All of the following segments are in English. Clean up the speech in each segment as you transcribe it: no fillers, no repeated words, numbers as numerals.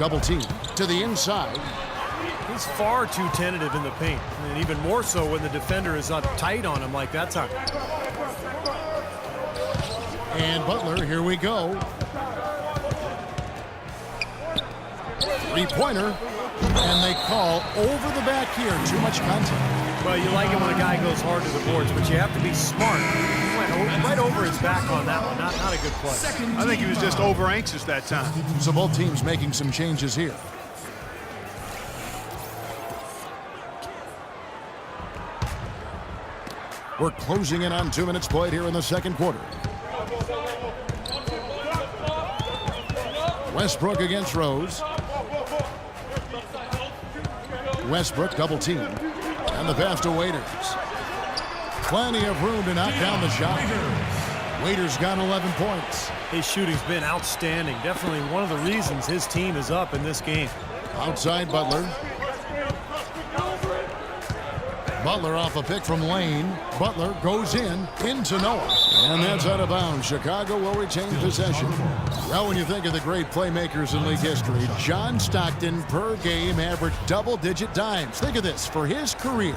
Double team to the inside. He's far too tentative in the paint, and even more so when the defender is up tight on him like that time. And Butler, here we go. Three-pointer, and they call over the back here. Too much contact. Well, you like it when a guy goes hard to the boards, but you have to be smart. He went right over his back on that one. Not a good play. I think he was just over anxious that time. So both teams making some changes here. We're closing in on 2 minutes played here in the second quarter. Westbrook against Rose. Westbrook double team. And the pass to Waiters. Plenty of room to knock down the shot. Waiters got 11 points. His shooting's been outstanding. Definitely one of the reasons his team is up in this game. Outside Butler. Butler off a pick from Lane. Butler goes into Noah. And that's out of bounds. Chicago will retain possession. Well, when you think of the great playmakers in league history, John Stockton per game averaged double-digit dimes. Think of this. For his career,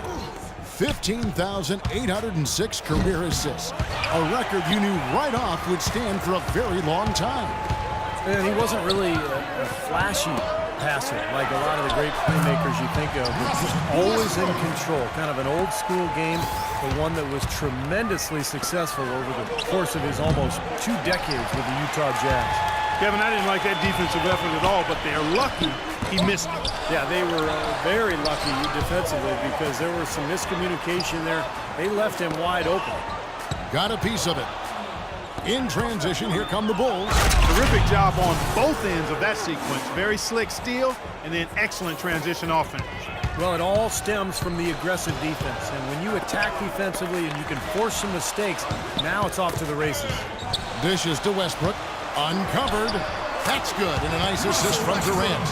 15,806 career assists. A record you knew right off would stand for a very long time. And he wasn't really a flashy passer like a lot of the great playmakers you think of. He was just always in control. Kind of an old school game, but one that was tremendously successful over the course of his almost 2 decades with the Utah Jazz. Kevin, I didn't like that defensive effort at all, but they're lucky he missed it. Yeah, they were very lucky defensively because there was some miscommunication there. They left him wide open. Got a piece of it. In transition, here come the Bulls. Terrific job on both ends of that sequence. Very slick steal, and then excellent transition offense. Well, it all stems from the aggressive defense. And when you attack defensively and you can force some mistakes, now it's off to the races. Dishes to Westbrook. Uncovered. That's good. And a nice assist from Durant.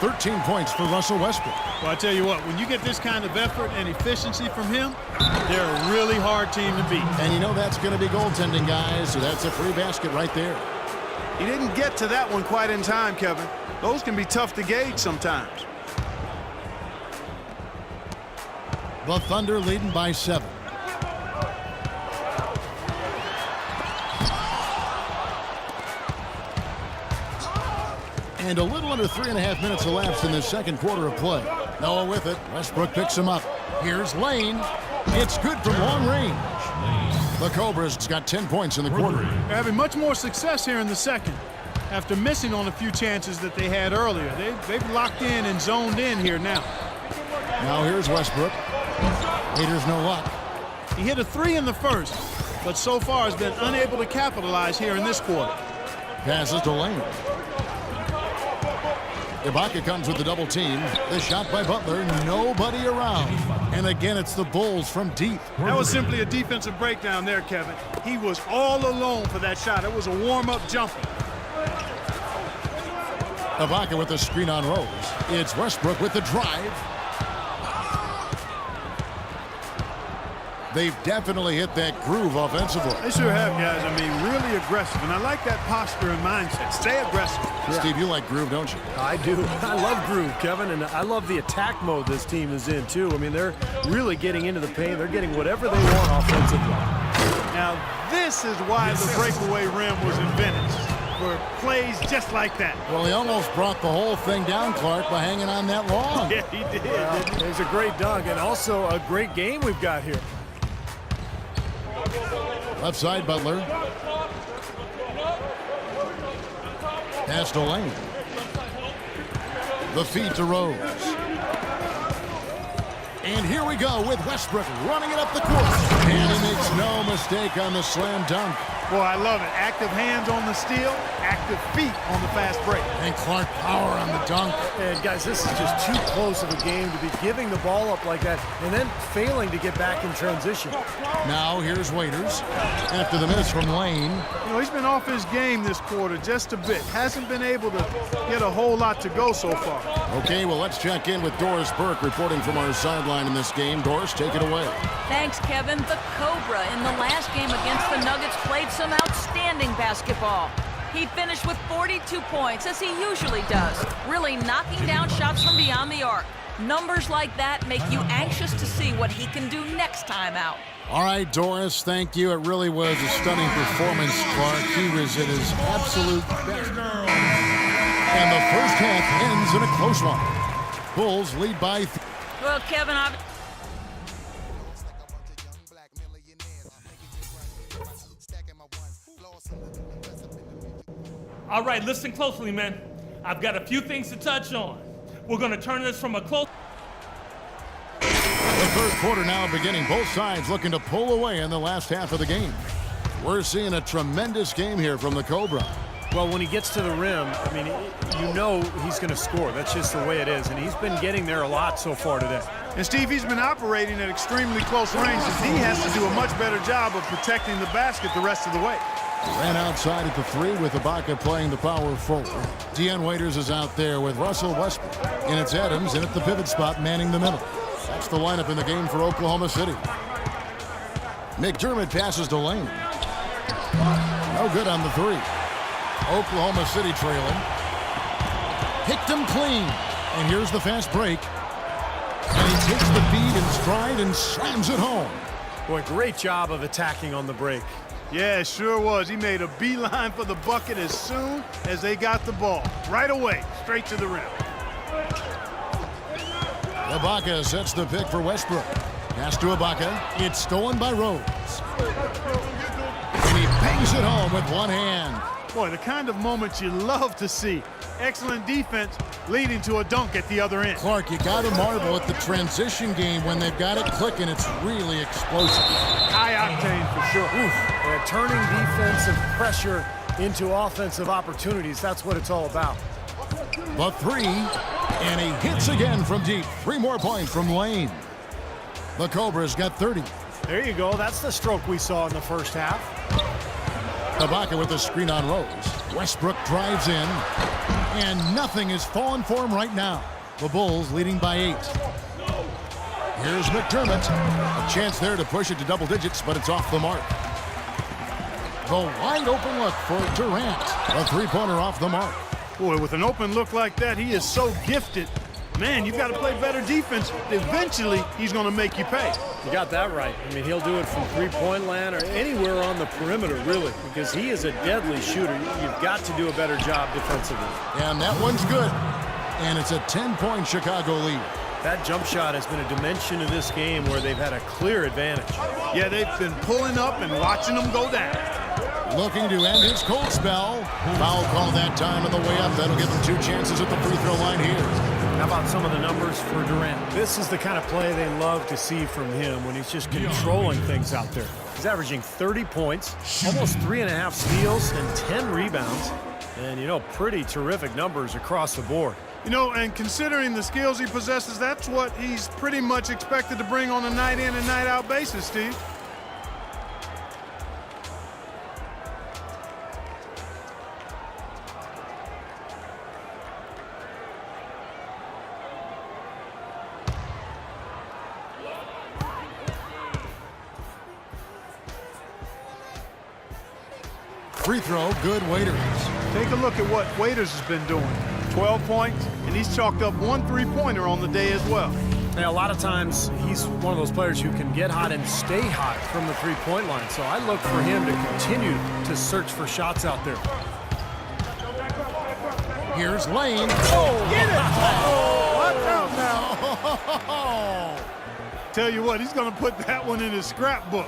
13 points for Russell Westbrook. Well, I tell you what, when you get this kind of effort and efficiency from him, they're a really hard team to beat. And you know that's going to be goaltending, guys, so that's a free basket right there. He didn't get to that one quite in time, Kevin. Those can be tough to gauge sometimes. The Thunder leading by 7. And a little under 3.5 minutes elapsed in the second quarter of play. Noah with it. Westbrook picks him up. Here's Lane. It's good from long range. The Cobras got 10 points in the quarter. They're having much more success here in the second. After missing on a few chances that they had earlier. They've locked in and zoned in here now. Now here's Westbrook. Waiters no luck. He hit a 3 in the first, but so far has been unable to capitalize here in this quarter. Passes to Lane. Ibaka comes with the double team. The shot by Butler, nobody around. And again, it's the Bulls from deep. That was simply a defensive breakdown there, Kevin. He was all alone for that shot. It was a warm-up jumper. Ibaka with the screen on Rose. It's Westbrook with the drive. They've definitely hit that groove offensively. They sure have, guys. I mean, really aggressive. And I like that posture and mindset. Stay aggressive. Yeah. Steve, you like groove, don't you? I do. I love groove, Kevin, and I love the attack mode this team is in, too. I mean, they're really getting into the paint. They're getting whatever they want offensively. Now, this is why the breakaway rim was invented, for plays just like that. Well, he almost brought the whole thing down, Clark, by hanging on that long. Yeah, he did. Well, it's a great dunk and also a great game we've got here. Left side, Butler. Pass to Lane. The feed to Rose. And here we go with Westbrook running it up the court. And he makes no mistake on the slam dunk. Boy, I love it. Active hands on the steal, active feet on the fast break. And Clark power on the dunk. And guys, this is just too close of a game to be giving the ball up like that and then failing to get back in transition. Now here's Waiters. After the miss from Lane. You know, he's been off his game this quarter just a bit. Hasn't been able to get a whole lot to go so far. Okay, well, let's check in with Doris Burke reporting from our sideline in this game. Doris, take it away. Thanks, Kevin. The Cobra in the last game against the Nuggets played some outstanding basketball. He finished with 42 points, as he usually does, really knocking down shots from beyond the arc. Numbers like that make you anxious to see what he can do next time out. All right, Doris, thank you. It really was a stunning performance, Clark. He was at his absolute best. And the first half ends in a close one. Bulls lead by Well, Kevin, All right, listen closely, man. I've got a few things to touch on. We're going to turn this from a close... The third quarter now beginning. Both sides looking to pull away in the last half of the game. We're seeing a tremendous game here from the Cobra. Well, when he gets to the rim, I mean, you know he's going to score. That's just the way it is, and he's been getting there a lot so far today. And, Steve, he's been operating at extremely close range, as he has to do a much better job of protecting the basket the rest of the way. Ran outside at the 3 with Ibaka playing the power forward. Deion Waiters is out there with Russell Westbrook. And it's Adams in at the pivot spot manning the middle. That's the lineup in the game for Oklahoma City. McDermott passes to Lane. No good on the 3. Oklahoma City trailing. Picked him clean. And here's the fast break. And he takes the feed in stride and slams it home. Boy, great job of attacking on the break. Yeah, it sure was. He made a beeline for the bucket as soon as they got the ball. Right away, straight to the rim. Ibaka sets the pick for Westbrook. Pass to Ibaka. It's stolen by Rose. And he bangs it home with one hand. Boy, the kind of moments you love to see. Excellent defense leading to a dunk at the other end. Clark, you got to marvel at the transition game when they've got it clicking. It's really explosive. High octane for sure. They're turning defensive pressure into offensive opportunities. That's what it's all about. The 3, and he hits again from deep. 3 more points from Lane. The Cobras got 30. There you go. That's the stroke we saw in the first half. Ibaka with the screen on Rose. Westbrook drives in, and nothing is falling for him right now. The Bulls leading by 8. Here's McDermott. A chance there to push it to double digits, but it's off the mark. The wide open look for Durant. A 3-pointer off the mark. Boy, with an open look like that, he is so gifted. Man, you've got to play better defense. Eventually, he's going to make you pay. You got that right. I mean, he'll do it from three-point land or anywhere on the perimeter, really, because he is a deadly shooter. You've got to do a better job defensively. And that one's good. And it's a 10-point Chicago lead. That jump shot has been a dimension of this game where they've had a clear advantage. Yeah, they've been pulling up and watching them go down. Looking to end his cold spell. Foul call that time on the way up. That'll give him 2 chances at the free throw line here. How about some of the numbers for Durant? This is the kind of play they love to see from him when he's just controlling things out there. He's averaging 30 points, almost 3.5 steals, and 10 rebounds. And, you know, pretty terrific numbers across the board. You know, and considering the skills he possesses, that's what he's pretty much expected to bring on a night in and night out basis, Steve. Free throw, good. Waiters. Take a look at what Waiters has been doing. 12 points, and he's chalked up 1 3-pointer on the day as well. Now, a lot of times, he's one of those players who can get hot and stay hot from the three-point line. So I look for him to continue to search for shots out there. Here's Lane. Oh, get it! Oh, watch out now. Tell you what, he's going to put that one in his scrapbook.